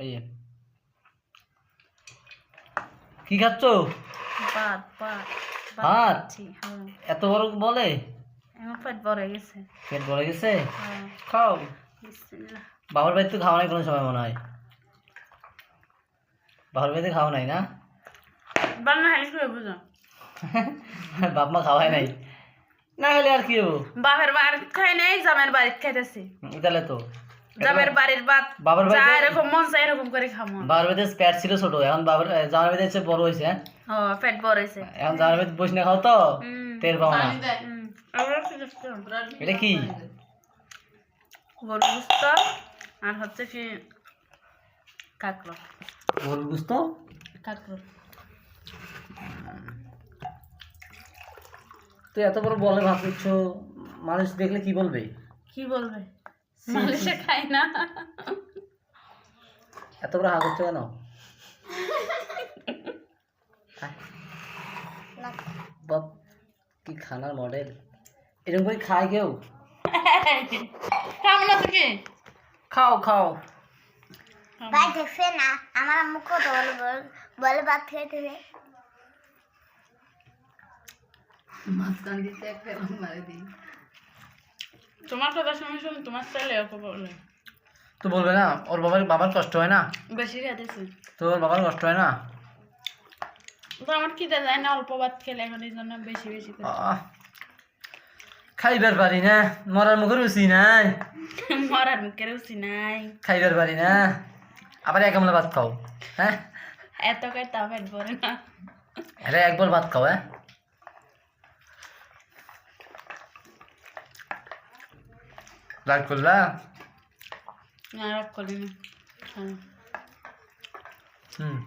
এই যে কি খাচ্ছ? ভাত ভাত ভাত? হ্যাঁ, এত বড় বলে? আমার পেট ভরে গেছে। পেট ভরে গেছে? হ্যাঁ, খাও। বিসমিল্লাহ। বাবার বাড়িতে খাওয়া নাই কোনো সময় মনে হয়? বাবার বাড়িতে খাওয়া নাই না? বান্না হালি করে বুঝো। বাপ মা খাওয়াই নাই না হলে আর কি হবো? বাপের বাড়ির খাই নাই, জামের বাড়ির খাইতেছি। তাহলে তো জামের বাড়ির ভাত বাবার যা বাড়িতে এরকম মন চাই এরকম করে খামো। বাবার বাড়িতে পেট ছিল ছোট, এখন বাবার জামার বাড়িতে এসে বড় হয়েছে। ও পেট ভরে গেছে। এখন জামার বাড়িতে বসে না খাও তো টের পাও না। আবার কি দেখছো? এটা কি? গরু গোস্ত আর হচ্ছে কি কাঁকড়ো। গরুর গোস্ত? কাঁকড়ো। তুই এত বড় বলে ভাত দিচ্ছ, মানুষ দেখলে কি বলবে? কি বলবে? মানুষে খায় না। এত বড় হাত হচ্ছে কেন? বাপ কি খানার মডেল! এরকম করে খায় কেউ? খাবো না তুমি? খাও খাও। ভাই দেখছে না আমার আম্মু কত বলে ভাত খেতে হবে। তোমার কথা শুনে শুনে তোমার ছেলে ওকে বলে তো বলবে না ওর বাবার কষ্ট হয় না? বেশি খাইতেছে। তো ওর বাবার কষ্ট হয় না? তো আমার খিদে যায় না, অল্প ভাত খেলে এখন এই জন্য বেশি বেশি করে। খাইবার পারি না, মরার মুখে রুচি নাই। মরার মুখের রুচি নাই। খাইবার পারি না, আবার এক গামলা ভাত খাও। হ্যাঁ এত খাইতে পেট ভরে না। আরে একবার ভাত খাও। হ্যাঁ রাগ করলা? না রাগ করি না। হুম